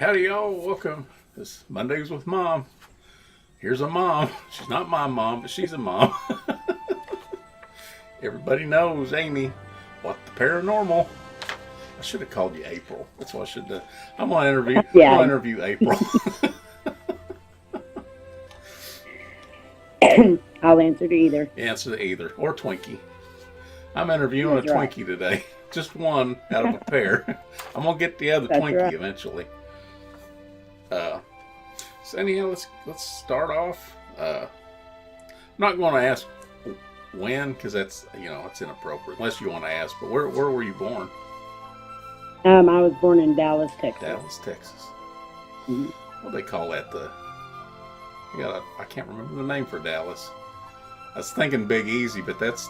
Howdy y'all, welcome. This Mondays with Mom. Here's a mom. She's not my mom, but she's a mom. Everybody knows Amy. What the paranormal? I should have called you April. That's what I should do. I'm gonna interview April. I'll answer to either. Answer to either. Or Twinkie. I'm interviewing a Twinkie today. Just one out of a pair. I'm gonna get the other Twinkie eventually. So anyhow, let's start off. I'm not going to ask when, because that's it's inappropriate unless you want to ask. But where were you born? I was born in Dallas, Texas. Dallas, Texas. Mm-hmm. What do they call that? I can't remember the name for Dallas. I was thinking Big Easy, but that's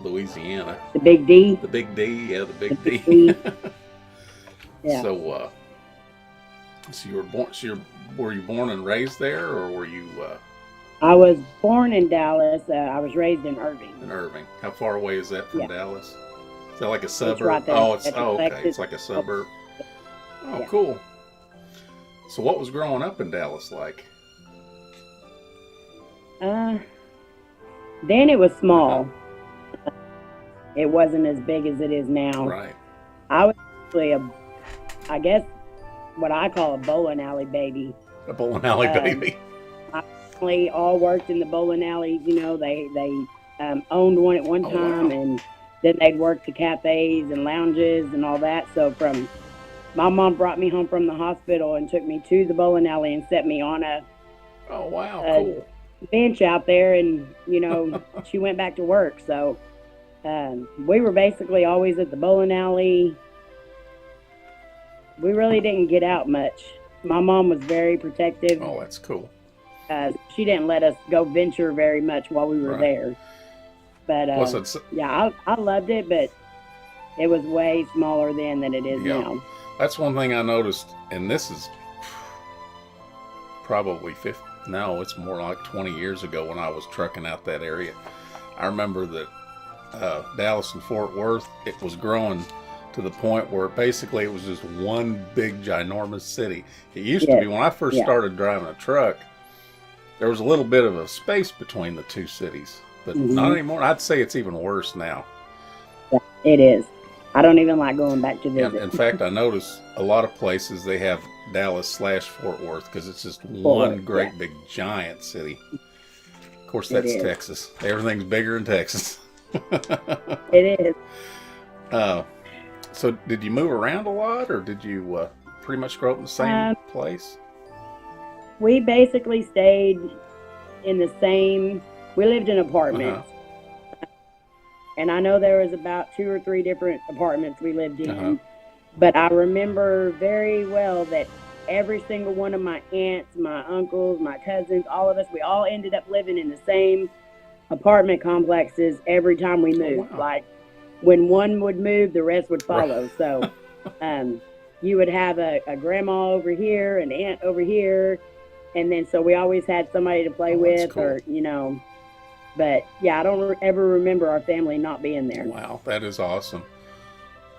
Louisiana. The Big D. The Big D, yeah, the Big D. Yeah. So you were born. Were you born and raised there, or were you? I was born in Dallas. I was raised in Irving. In Irving. How far away is that from Dallas? Is that like a suburb? It's right there. Okay. It's like a suburb. Oh, yeah. Cool. So, what was growing up in Dallas like? Then it was small. It wasn't as big as it is now. Right. I was actually I guess what I call a bowling alley baby. A bowling alley baby. My family all worked in the bowling alleys. They owned one at one time, wow. And then they'd work the cafes and lounges and all that. So my mom brought me home from the hospital and took me to the bowling alley and set me on a cool bench out there, and she went back to work. So we were basically always at the bowling alley. We really didn't get out much. My mom was very protective. Oh, that's cool. She didn't let us go venture very much while we were there. But I loved it, but it was way smaller then than it is now. That's one thing I noticed, and this is probably it's more like 20 years ago when I was trucking out that area. I remember that Dallas and Fort Worth, it was growing to the point where basically it was just one big ginormous city. It used to be, when I first started driving a truck, there was a little bit of a space between the two cities, but not anymore. I'd say it's even worse now. Yeah, it is. I don't even like going back to visit. In fact, I notice a lot of places they have Dallas/Fort Worth because it's just one great big giant city. Of course, that's Texas. Everything's bigger in Texas. It is. So did you move around a lot, or did you pretty much grow up in the same place? We basically stayed in the same, we lived in apartments. And I know there was about 2 or 3 different apartments we lived in. But I remember very well that every single one of my aunts, my uncles, my cousins, all of us, we all ended up living in the same apartment complexes every time we moved. Oh, wow. Like, when one would move, the rest would follow. Right. So you would have a grandma over here, an aunt over here, and then so we always had somebody to play with, cool. Or, but yeah, I don't ever remember our family not being there. Wow, that is awesome.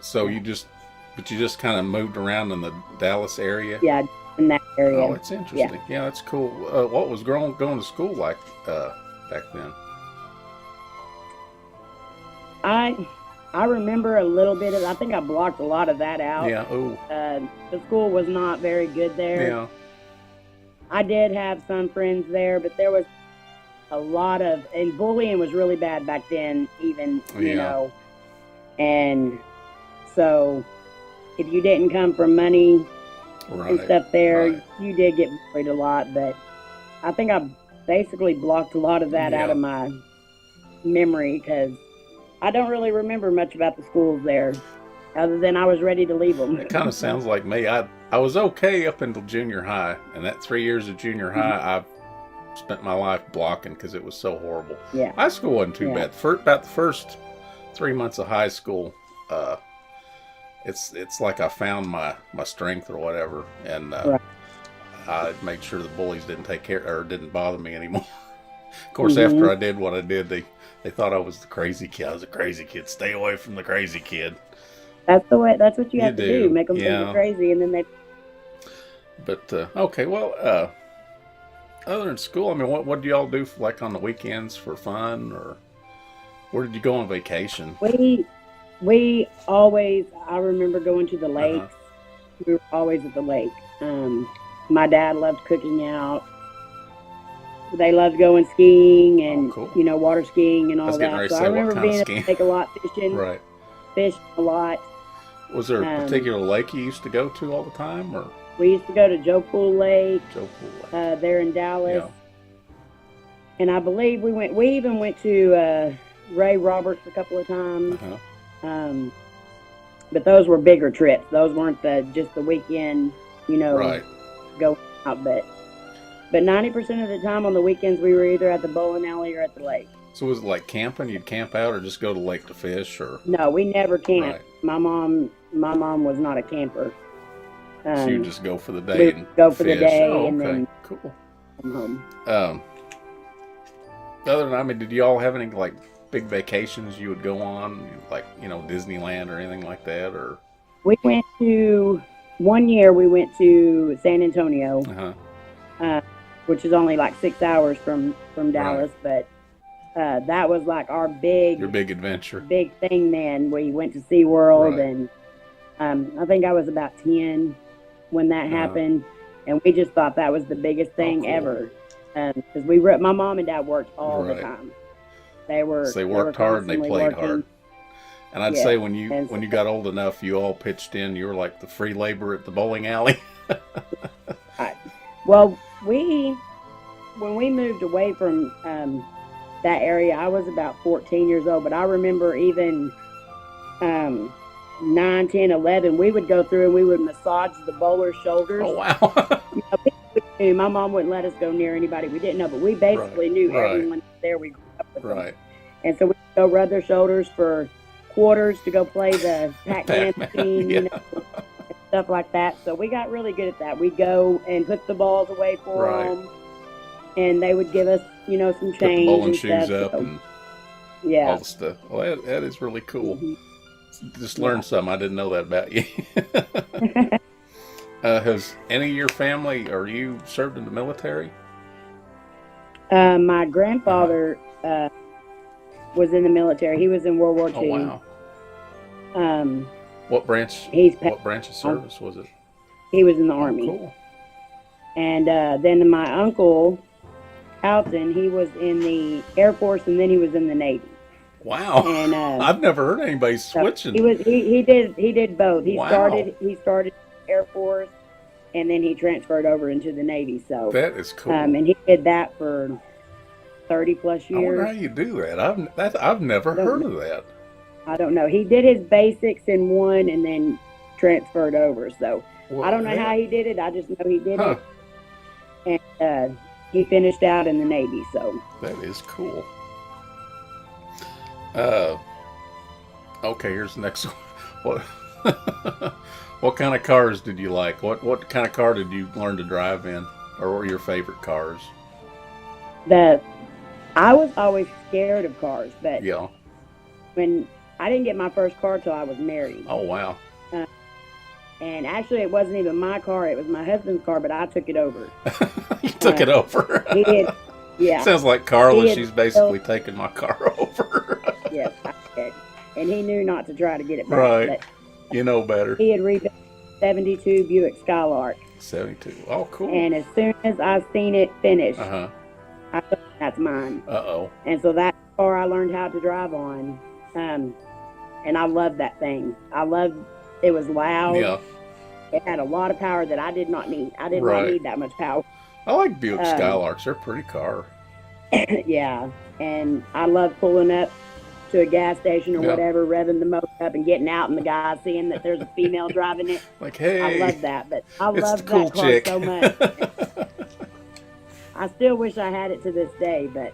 So you just kind of moved around in the Dallas area? Yeah, in that area. Oh, it's interesting. Yeah, that's cool. What was going to school like back then? I remember a little bit of, I think I blocked a lot of that out. Yeah, ooh. The school was not very good there. Yeah. I did have some friends there, but there was a lot of, and bullying was really bad back then, even, you know. And so if you didn't come from money and stuff there, you did get bullied a lot. But I think I basically blocked a lot of that out of my memory, because I don't really remember much about the schools there, other than I was ready to leave them. It kind of sounds like me. I was okay up until junior high, and that 3 years of junior high, I spent my life blocking because it was so horrible. Yeah. High school wasn't too bad. About the first 3 months of high school, it's like I found my strength or whatever, and I made sure the bullies didn't bother me anymore. Of course, after I did what I did, they thought I was the crazy kid. I was a crazy kid. Stay away from the crazy kid. That's the way. That's what you have to do. Make them think you're crazy, and then they. But okay, well, other than school, I mean, what do y'all do for, like on the weekends for fun, or where did you go on vacation? We always, I remember going to the Uh-huh. lakes. We were always at the lake. My dad loved cooking out. They loved going skiing Oh, and, cool. water skiing and I was all getting that. ready to So I say, what remember kind of being at skiing? the lake a lot, Right. fishing a lot. Was there a Um, particular lake you used to go to all the time, or we used to go to Joe Pool Lake, Joe Pool Lake? there in Dallas. Yeah. And I believe we even went to, Ray Roberts a couple of times. Uh-huh. Um, but those were bigger trips. Those weren't just the weekend, Right. go out. But 90% of the time on the weekends we were either at the bowling alley or at the lake. So was it like camping? You'd camp out, or just go to the lake to fish, or No, we never camped. right? My mom was not a camper. So you Um, just go for the we day would and go for the fish. day Oh, and okay, then cool. come home. Um, other than, I mean, did y'all have any like big vacations you would go on, like Disneyland or anything like that, or? We went to one year. We went to San Antonio, Uh-huh. uh, which is only like 6 hours from Dallas, but that was like our Your big adventure. big thing. Then we went to SeaWorld, Right. and I think I was about 10 when that Uh-huh. happened, and we just thought that was the biggest thing cool. ever. Because my mom and dad worked all the Right. time. They were So they worked hard and they constantly played working. hard. And I'd Yeah. say when you And when so- you got old enough, you all pitched in. You were like the free labor at the bowling alley. Well, when we moved away from that area, I was about 14 years old. But I remember even 9, 10, 11, we would go through and we would massage the bowler's shoulders. Oh wow! People we knew. My mom wouldn't let us go near anybody we didn't know, but we basically knew right. everyone there. We grew up with them. Right. And so we would go rub their shoulders for quarters to go play the Pac-Man Pac-Man, machine, yeah. and stuff like that. So we got really good at that. We'd go and put the balls away for Right. them, and they would give us, some Put the change bowling and shoes stuff. up So, and all yeah. the stuff. Well, that is really cool. Mhm. Just learned something. I didn't know that about you. Has any of your family or you served in the military? My grandfather was in the military. He was in World War Oh II. wow! Um, What branch? he's What branch of service was it? he was in the Oh, Army. cool. And then my uncle, Alton, he was in the Air Force, and then he was in the Navy. Wow! And I've never heard anybody so switching. he did both. He Wow. started Air Force, and then he transferred over into the Navy. So That is cool. and he did that for 30 plus I wonder how years. you do that. I've never Don't heard of that. I don't know. He did his basics in one, and then transferred over. So Well, I don't know yeah. how he did it. I just know he did Huh. it, and he finished out in the Navy. So That is cool. Okay, here's the next one. What what kind of cars did you like? What kind of car did you learn to drive in, or what were your favorite cars? I was always scared of cars, but Yeah. when I didn't get my first car till I was married. Oh wow. And actually, it wasn't even my car; it was my husband's car. But I took it over. You took it over. He did, yeah, Sounds like Carla. He had She's basically taking my car over. yes, I did. And he knew not to try to get it back. Right. But You know better. he had rebuilt a '72 Buick Skylark, 72. Oh, cool. and as soon as I seen it finished, Uh-huh. I thought that's mine. Uh-oh. And so that car I learned how to drive on, and I loved that thing. It was loud. Yeah. It had a lot of power that I did not need. I did Right. not need that much power. I like Buick Um, Skylarks. They're a pretty car. Yeah, and I love pulling up to a gas station or Yeah. whatever, revving the motor up and getting out, and the guy seeing that there's a female driving it. Like, hey. I love that, but I It's love the cool that car chick. so much. I still wish I had it to this day, but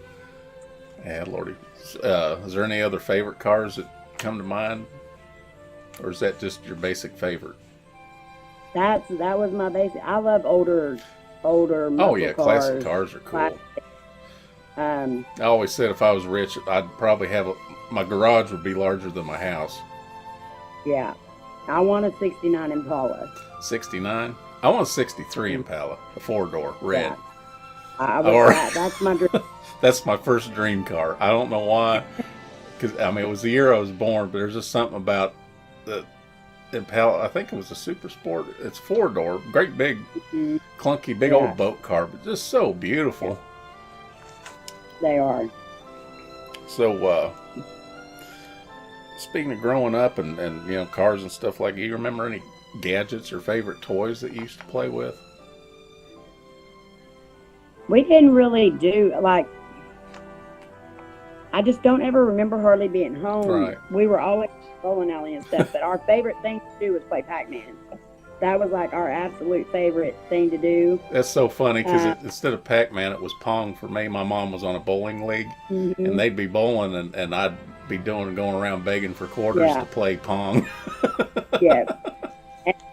Yeah, Lordy. Is there any other favorite cars that come to mind? Or is that just your basic favorite? that was my basic. I love older muscle Oh, yeah. cars. Classic cars are cool. Classic. I always said if I was rich, I'd probably my garage would be larger than my house. Yeah, I want a '69 Impala. 69? I want a 63 Impala, a 4-door, red. Yeah. That's my dream. That's my first dream car. I don't know why. Because, I mean, it was the year I was born, but there's just something about the Impala. I think it was a Super Sport. It's 4-door, great big, clunky, big old boat car, but just so beautiful. They are. So, speaking of growing up and you know, cars and stuff like that, you remember any gadgets or favorite toys that you used to play with? We didn't really do, like, I just don't ever remember hardly being home. Right. We were always bowling alley and stuff, but our favorite thing to do was play Pac-Man. That was like our absolute favorite thing to do. That's so funny because instead of Pac-Man, it was Pong for me. My mom was on a bowling league, and they'd be bowling, and I'd be going around begging for quarters to play Pong. Yeah.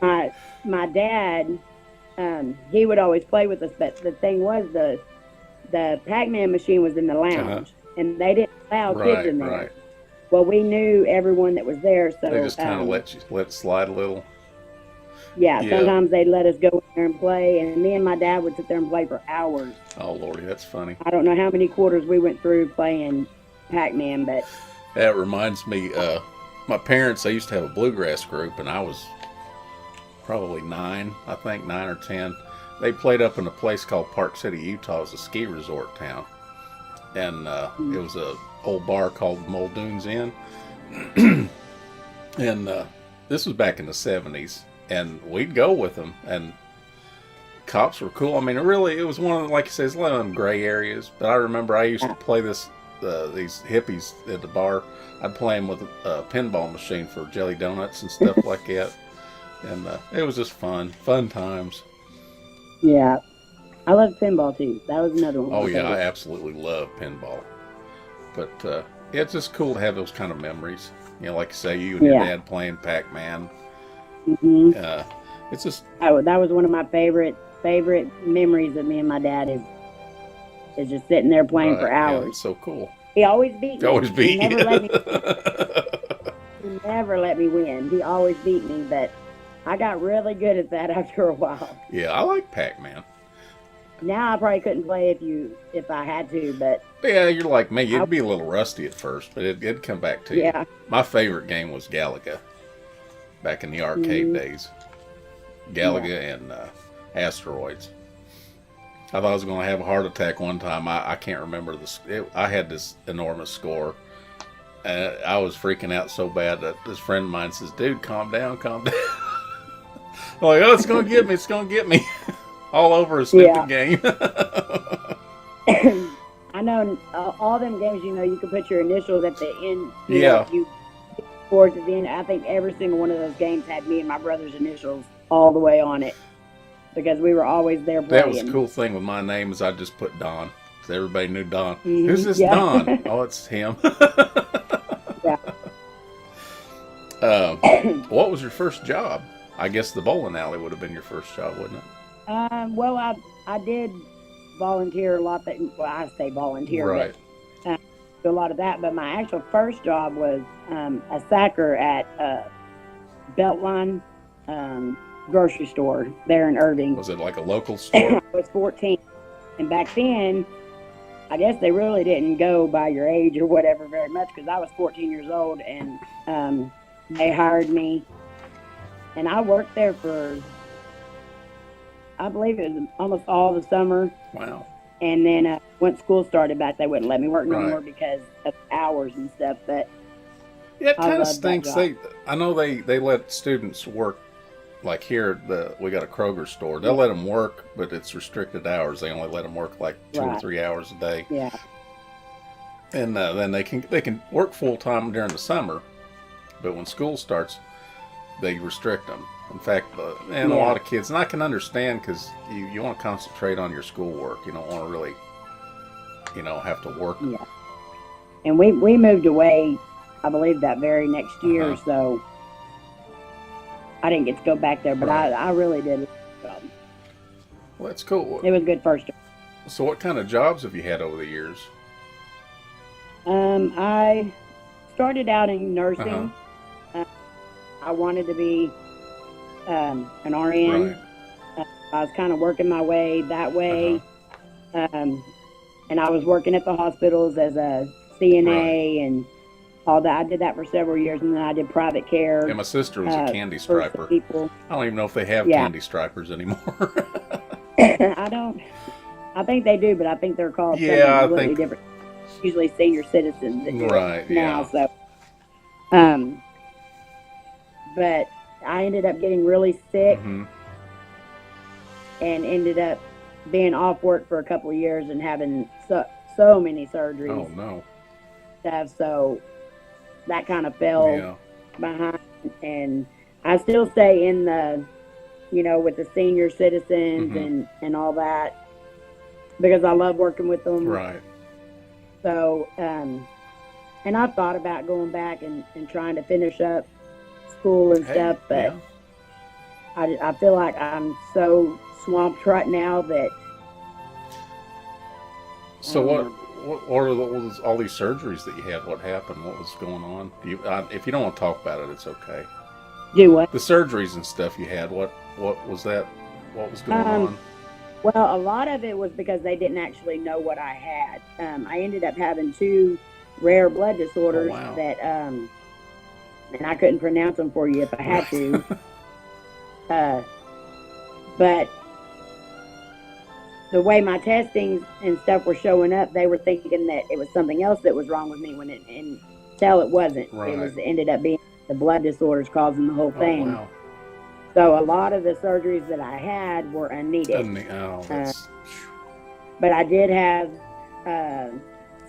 And my dad, he would always play with us, but the thing was the Pac-Man machine was in the lounge, and they didn't allow kids in there. Right. Well, we knew everyone that was there, so they just kind of let it slide a little. Yeah, sometimes they'd let us go in there and play, and me and my dad would sit there and play for hours. Oh, Lordy, that's funny. I don't know how many quarters we went through playing Pac-Man, but... That reminds me, my parents, they used to have a bluegrass group, and I was probably 9 or 10. They played up in a place called Park City, Utah. It was a ski resort town. And it was a old bar called Muldoon's Inn. And this was back in the 70s. And we'd go with them, and cops were cool. I mean, it was one of the, like you say, it's a lot of them gray areas. But I remember I used to play these hippies at the bar. I'd play them with a pinball machine for jelly donuts and stuff like that. And it was just fun times. Yeah, I love pinball too. That was another one. Oh yeah, I absolutely love pinball. But it's just cool to have those kind of memories. You know, like you say, you and your dad playing Pac-Man. It's just that was one of my favorite memories of me and my dad is just sitting there playing for hours. Yeah, it's so cool. He always beat me. Always beat you. He never let me win. He always beat me, but I got really good at that after a while. Yeah, I like Pac-Man. Now I probably couldn't play if I had to, but yeah, you're like me. You'd be a little rusty at first, but it'd come back to you. Yeah. My favorite game was Galaga. Back in the arcade days. Galaga and Asteroids. I thought I was going to have a heart attack one time. I can't remember I had this enormous score. I was freaking out so bad that this friend of mine says, "Dude, calm down, calm down." I'm like, "Oh, it's going to get me. All over a stupid game." I know all them games, you can put your initials at the end. You towards the end. I think every single one of those games had me and my brother's initials all the way on it because we were always there playing. That was the cool thing with my name is I just put Don. So everybody knew Don. Who's this Don? Oh, it's him. What was your first job? I guess the bowling alley would have been your first job, wouldn't it? Well, I did volunteer a lot. I say volunteer, right. But a lot of that. But my actual first job was a sacker at Beltline grocery store there in Irving. Was it like a local store? I was 14, and back then, I guess they really didn't go by your age or whatever very much because I was 14 years old, and they hired me, and I worked there for, I believe it was almost all the summer. Wow. And then once school started back, they wouldn't let me work no more because of hours and stuff. But yeah, it kind of stinks. I know they let students work. Like here, we got a Kroger store. They'll let them work, but it's restricted hours. They only let them work like 2 or 3 hours a day. Yeah. And then they can work full time during the summer, but when school starts, they restrict them. In fact, a lot of kids, and I can understand because you want to concentrate on your schoolwork. You don't want to really, have to work. Yeah. And we moved away, I believe, that very next year, so I didn't get to go back there, but I really did. Well, that's cool. It was a good first job. So what kind of jobs have you had over the years? I started out in nursing. I wanted to be an RN. Right. I was kind of working my way that way. And I was working at the hospitals as a CNA and all that. I did that for several years, and then I did private care. Yeah, my sister was a candy for striper. People. I don't even know if they have candy stripers anymore. I don't. I think they do, but I think they're called something completely different. Usually senior citizens that do it now. So, but I ended up getting really sick and ended up being off work for a couple of years and having so many surgeries. Oh no! So that kind of fell behind, and I still stay in the, with the senior citizens and all that because I love working with them. Right. So, and I've thought about going back and trying to finish up school and stuff, but I feel like I'm so swamped right now that. So what are all these surgeries that you had? What happened? What was going on? If you don't want to talk about it, it's okay. Do what? The surgeries and stuff you had. What was that? What was going on? Well, a lot of it was because they didn't actually know what I had. I ended up having 2 rare blood disorders that, and I couldn't pronounce them for you if I had to. But the way my testings and stuff were showing up, they were thinking that it was something else that was wrong with me until it wasn't. Right. It ended up being the blood disorders causing the whole thing. Oh, wow. So a lot of the surgeries that I had were unneeded. But I did have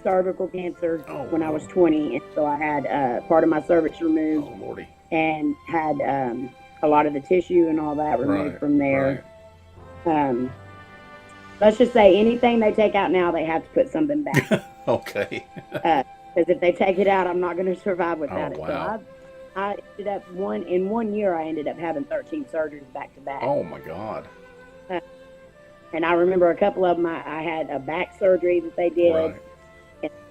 cervical cancer when I was 20, and so I had part of my cervix removed and had a lot of the tissue and all that removed from there. Right. Let's just say anything they take out now, they have to put something back. Okay. Because if they take it out, I'm not going to survive without it. Wow. So I ended up in 1 year, I ended up having 13 surgeries back to back. Oh my God. And I remember a couple of them, I had a back surgery that they did. Right.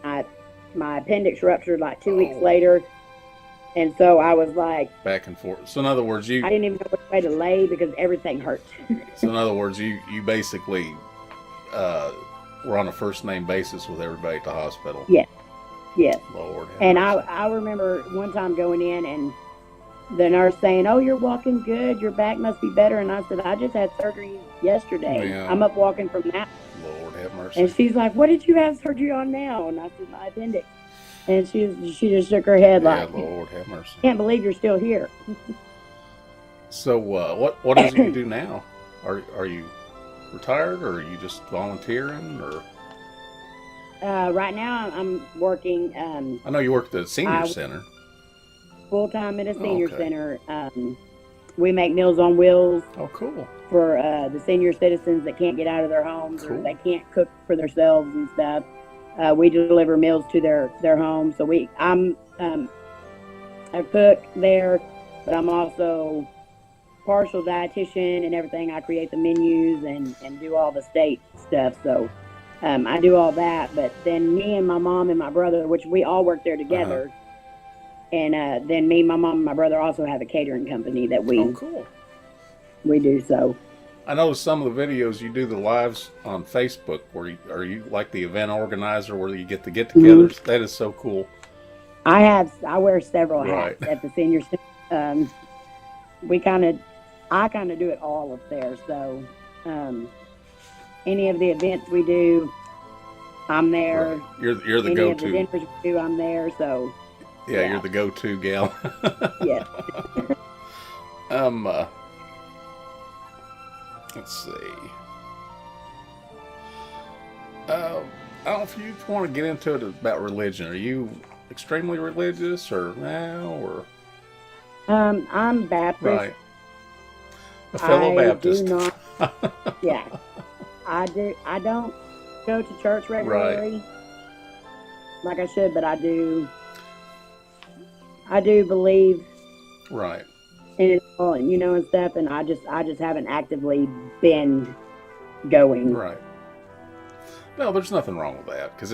And my appendix ruptured like 2 weeks later. And so I was like... Back and forth. So in other words, I didn't even know which way to lay because everything hurt. So in other words, you basically were on a first name basis with everybody at the hospital. Yes. Yes. Lord. And I remember one time going in and the nurse saying, "Oh, you're walking good. Your back must be better." And I said, "I just had surgery yesterday. Yeah. I'm up walking from that." Lord have mercy. And she's like, "What did you have surgery on now?" And I said, "My appendix." And she just shook her head like, Lord have mercy. Can't believe you're still here. So what is it you do now? Are you retired or are you just volunteering or? Right now I'm working. I know you work at the senior center. Full time at a senior center. We make Meals on Wheels. Oh, cool. For the senior citizens that can't get out of their homes or they can't cook for themselves and stuff. We deliver meals to their home. So I'm a cook there, but I'm also partial dietitian and everything. I create the menus and do all the state stuff. So I do all that. But then me and my mom and my brother, which we all work there together, and then me, my mom, and my brother also have a catering company that we do. So. I know some of the videos you do the lives on Facebook where are you like the event organizer where you get the get-togethers? Mm-hmm. That is so cool. I wear several hats at the senior center. I kind of do it all up there. So any of the events we do, I'm there. Right. You're the go-to. Any of the dinners we do, I'm there. So yeah, you're the go-to gal. Yeah. Let's see. I don't know if you want to get into it about religion. Are you extremely religious or now or? I'm Baptist. Right. A fellow Baptist. Do not, yeah. I do. I don't go to church regularly like I should, but I do. I do believe. Right. And it all, and stuff, and I just haven't actively been going. Right. No, there's nothing wrong with that because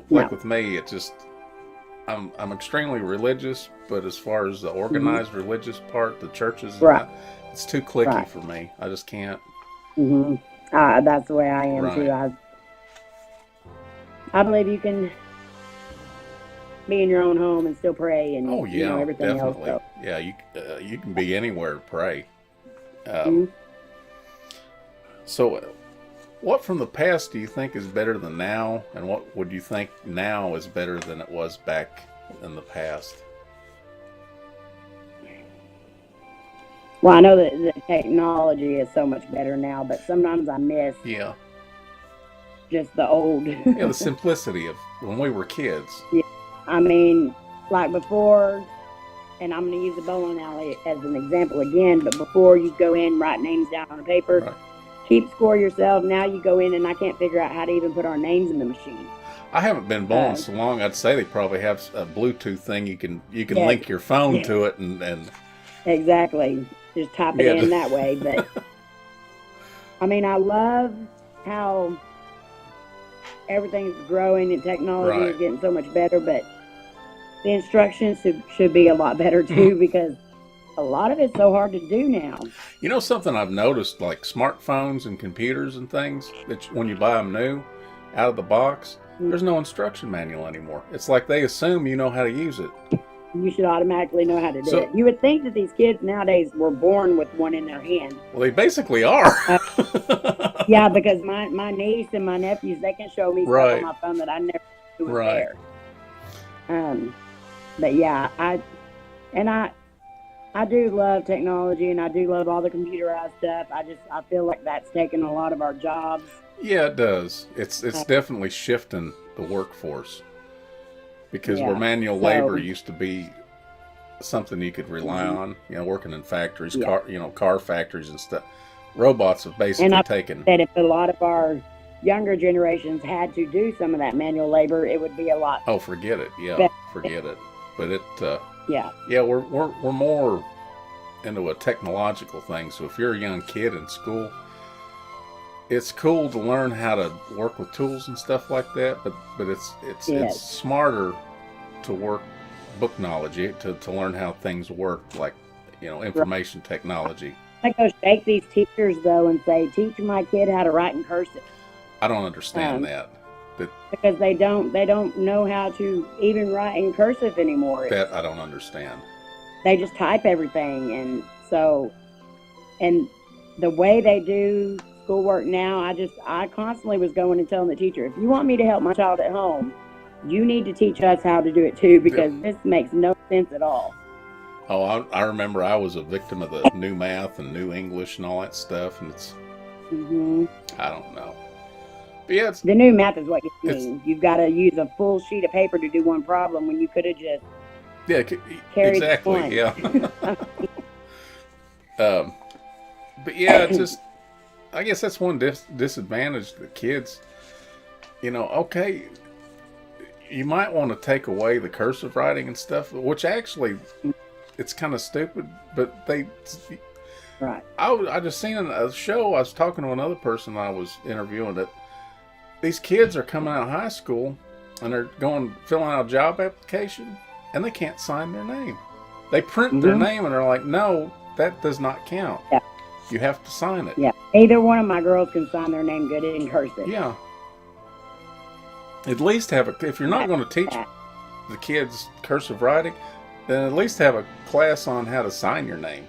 with me, it's just I'm extremely religious, but as far as the organized religious part, the churches, it's too cliquey for me. I just can't. Mm-hmm. That's the way I am Right. too. I believe you can be in your own home and still pray and Oh yeah, everything else. definitely. So. Yeah, you can be anywhere to pray. Mm-hmm. So, what from the past do you think is better than now, and what would you think now is better than it was back in the past? Well, I know that the technology is so much better now, but sometimes I miss Yeah. just the old. Yeah, the simplicity of when we were kids. Yeah. I mean, like before, and I'm going to use the bowling alley as an example again, but before you go in, write names down on a paper, Right. keep score yourself. Now you go in and I can't figure out how to even put our names in the machine. I haven't been bowling so long. I'd say they probably have a Bluetooth thing you can Yeah. link your phone to it and Exactly. Just type it in that way. But I mean, I love how everything's growing and technology Right. is getting so much better, but the instructions should be a lot better too, because a lot of it's so hard to do now. You know something I've noticed, like smartphones and computers and things, that when you buy them new, out of the box, there's no instruction manual anymore. It's like they assume you know how to use it. You should automatically know how to do it. You would think that these kids nowadays were born with one in their hand. Well, they basically are. Yeah, because my niece and my nephews, they can show me stuff on my phone that I never knew was there. But yeah, I do love technology, and I do love all the computerized stuff. I feel like that's taken a lot of our jobs. Yeah, it does. It's definitely shifting the workforce, because where manual labor used to be something you could rely on, working in factories, car factories and stuff. Robots have basically taken. That if a lot of our younger generations had to do some of that manual labor, it would be a lot. Oh, forget it. Yeah, forget it. But it. Yeah, we're more into a technological thing. So if you're a young kid in school, it's cool to learn how to work with tools and stuff like that. But it's smarter to work book knowledge, to learn how things work, like information technology. I go shake these teachers though and say, teach my kid how to write in cursive. I don't understand that. Because they don't know how to even write in cursive anymore. That I don't understand. They just type everything, and the way they do schoolwork now, I constantly was going and telling the teacher, if you want me to help my child at home, you need to teach us how to do it too, because this makes no sense at all. Oh, I remember I was a victim of the new math and new English and all that stuff, and it's I don't know. But yeah, the new math is what you mean. You've got to use a full sheet of paper to do one problem when you could have just exactly one. Yeah. But yeah, it's just, I guess that's one disadvantage to the kids. Okay, you might want to take away the cursive writing and stuff, which actually it's kind of stupid, but they. Right. I just seen in a show, I was talking to another person I was interviewing, that these kids are coming out of high school and they're filling out a job application, and they can't sign their name. They print their name and they're like, no, that does not count. Yeah. You have to sign it. Yeah. Either one of my girls can sign their name good in cursive. Yeah. At least if you're not going to teach the kids cursive writing, then at least have a class on how to sign your name.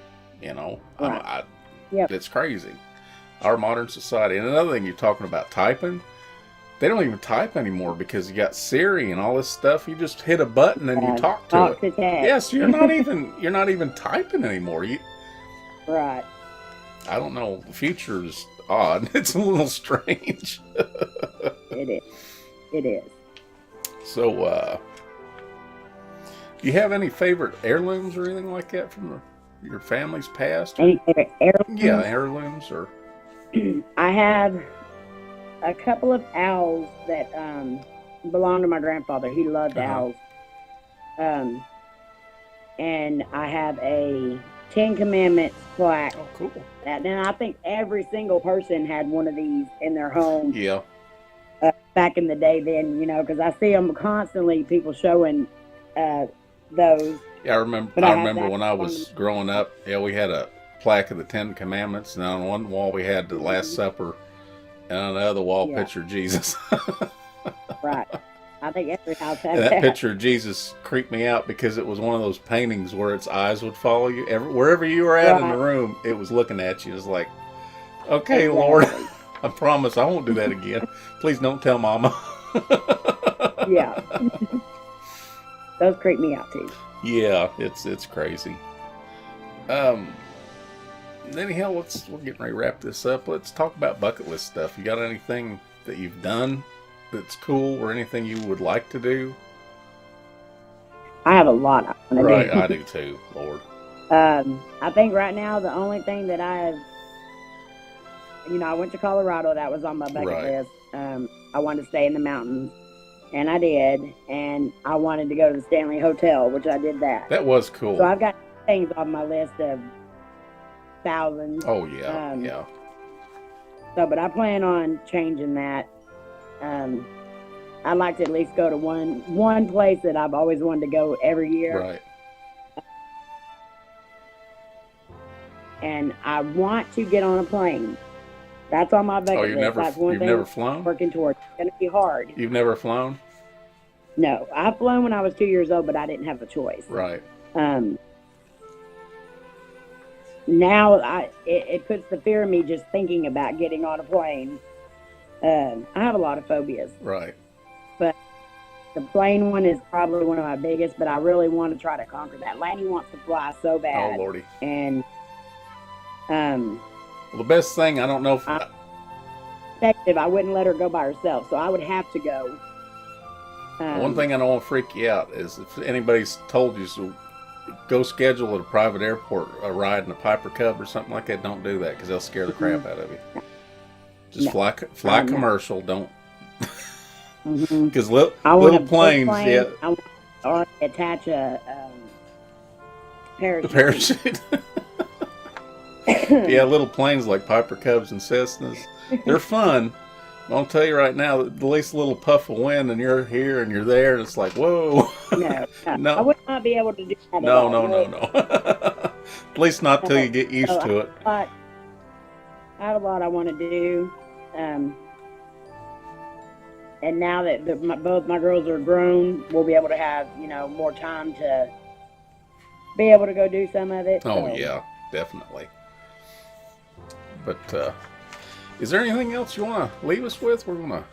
Right. It's crazy. Our modern society. And another thing, you're talking about typing, they don't even type anymore because you got Siri and all this stuff. You just hit a button and you talk to it. Yes, you're not even typing anymore. Right. I don't know. The future is odd. It's a little strange. It is. So, do you have any favorite heirlooms or anything like that from your family's past? Any favorite heirlooms? Yeah, heirlooms or. I have a couple of owls that belonged to my grandfather. He loved owls. And I have a 10 Commandments plaque. Oh, cool. And I think every single person had one of these in their home. Yeah. Back in the day then, because I see them constantly, people showing those. Yeah, I remember when I was growing up, we had a plaque of the Ten Commandments, and on one wall we had the Last Supper, and on the other wall, picture of Jesus. Right. I think every house has And that picture of Jesus creeped me out because it was one of those paintings where its eyes would follow you. Wherever you were at in the room, it was looking at you. It was like, okay, Lord, I promise I won't do that again. Please don't tell Mama. Yeah. Those creep me out too. Yeah, it's crazy. Anyhow, we're getting ready to wrap this up. Let's talk about bucket list stuff. You got anything that you've done that's cool, or anything you would like to do? I have a lot I want to do. Right, I do too, Lord. I think right now the only thing that I have, I went to Colorado. That was on my bucket list. I wanted to stay in the mountains, and I did. And I wanted to go to the Stanley Hotel, which I did that. That was cool. So I've got things on my list of thousands. Oh, yeah, yeah. So, but I plan on changing that. I'd like to at least go to one place that I've always wanted to go every year. Right. And I want to get on a plane. That's on my bucket list. That's one thing never flown? I'm working towards. It's going to be hard. You've never flown? No. I've flown when I was 2 years old, but I didn't have a choice. Right. Now it puts the fear in me just thinking about getting on a plane. I have a lot of phobias. Right. But the plane one is probably one of my biggest, but I really want to try to conquer that. Lanny wants to fly so bad. Oh, Lordy. And well, the best thing, I don't know if I wouldn't let her go by herself, so I would have to go. One thing I don't want to freak you out is if anybody's told you, so go schedule at a private airport a ride in a Piper Cub or something like that. Don't do that because they'll scare the crap out of you. Just fly commercial. Don't, because little planes. Yeah, I want to attach a parachute. The parachute. Yeah, little planes like Piper Cubs and Cessnas. They're fun. I'll tell you right now, at least a little puff of wind and you're here and you're there, and it's like, whoa. No. I would not be able to do that. No. At least not till you get used to it. I have a lot I want to do. And now that both my girls are grown, we'll be able to have, more time to be able to go do some of it. Oh, yeah, definitely. But is there anything else you want to leave us with? We're going to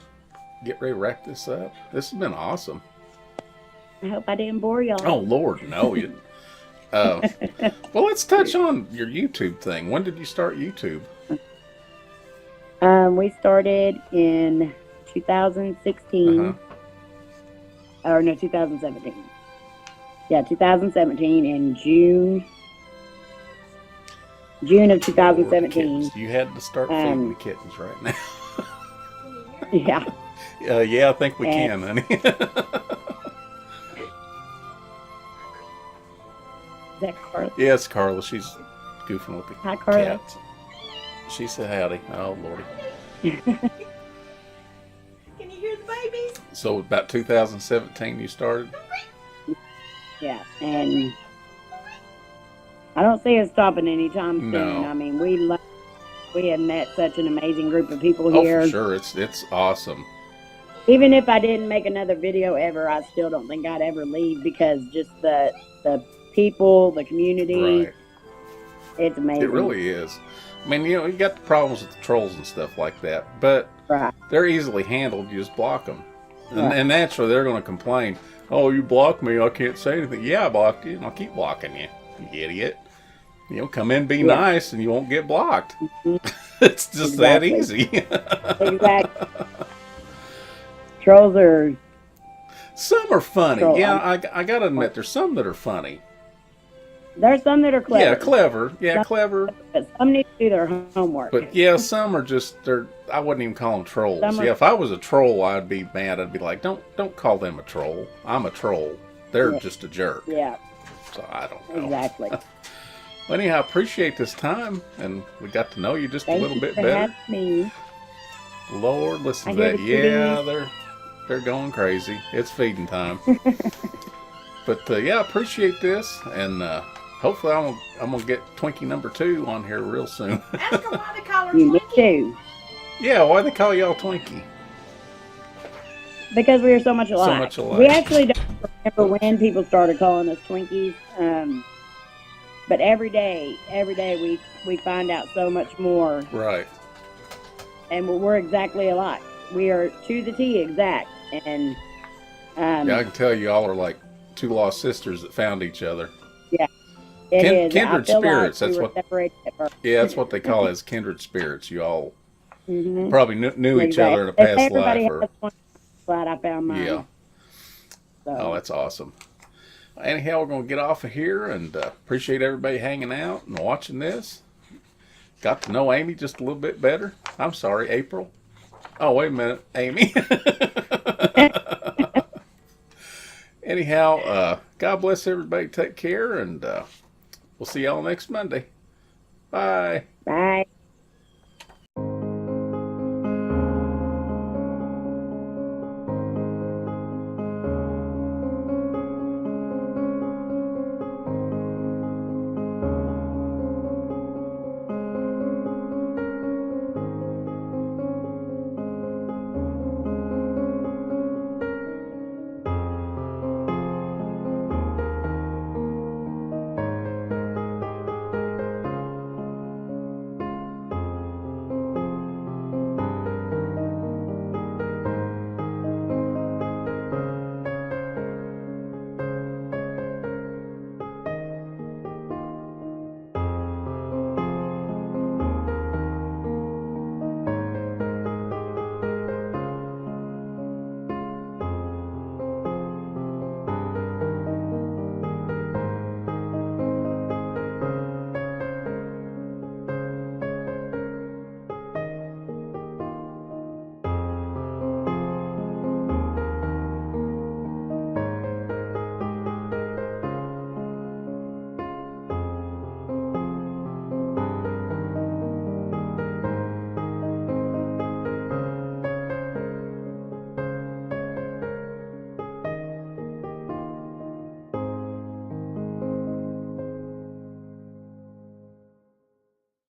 get ready to wrap this up. This has been awesome. I hope I didn't bore y'all. Oh, Lord, no. You well, let's touch on your YouTube thing. When did you start YouTube? We started in 2016. Or no, 2017. Yeah, 2017 in June of 2017. You had to start feeding the kittens right now. Yeah. Yeah, I think we can, honey. Is that Carla? Yeah, it's Carla. She's goofing with the Hi, Carla. cats. She said howdy. Oh, Lordy. Can you hear the babies? So about 2017 you started? Yeah, and I don't see us stopping anytime soon. No. I mean, we have met such an amazing group of people here. Oh, for sure. It's awesome. Even if I didn't make another video ever, I still don't think I'd ever leave because just the people, the community, Right. It's amazing. It really is. I mean, you got the problems with the trolls and stuff like that, but Right. they're easily handled. You just block them. Right. And naturally, they're going to complain, oh, you blocked me, I can't say anything. Yeah, I blocked you, and I'll keep blocking you, you idiot. Come in, be nice, and you won't get blocked. It's just that easy. Exactly. Trolls are... Some are funny. Yeah, I got to admit, there's some that are funny. There's some that are clever. Yeah, clever. Yeah, clever. But some need to do their homework. But yeah, some are just, I wouldn't even call them trolls. Yeah, if I was a troll, I'd be mad. I'd be like, don't call them a troll. I'm a troll. They're just a jerk. Yeah. So I don't know. Exactly. Well, anyhow, I appreciate this time, and we got to know you just a little bit better. Me. Lord, listen to that. Yeah, they're going crazy. It's feeding time. But yeah, I appreciate this, and hopefully I'm gonna get Twinkie number 2 on here real soon. Ask her why they call her You me Twinkie. too. Yeah, why they call y'all Twinkie? Because we are so much alike. So much alike. We actually don't remember when people started calling us Twinkies. But every day we find out so much more. Right. And we're exactly alike. We are to the T exact. And Yeah, I can tell you all are like 2 lost sisters that found each other. Yeah, it is. Kindred I feel spirits. Like That's we were what. separated at birth. Yeah, that's what they call it, as kindred spirits. You all Mm-hmm. probably knew each other in a past Everybody life. Or, has one. Glad I found mine. yeah. So. Oh, that's awesome. Anyhow, we're going to get off of here, and appreciate everybody hanging out and watching this. Got to know Amy just a little bit better. I'm sorry, April. Oh, wait a minute, Amy. Anyhow, God bless everybody. Take care, and we'll see y'all next Monday. Bye. Bye.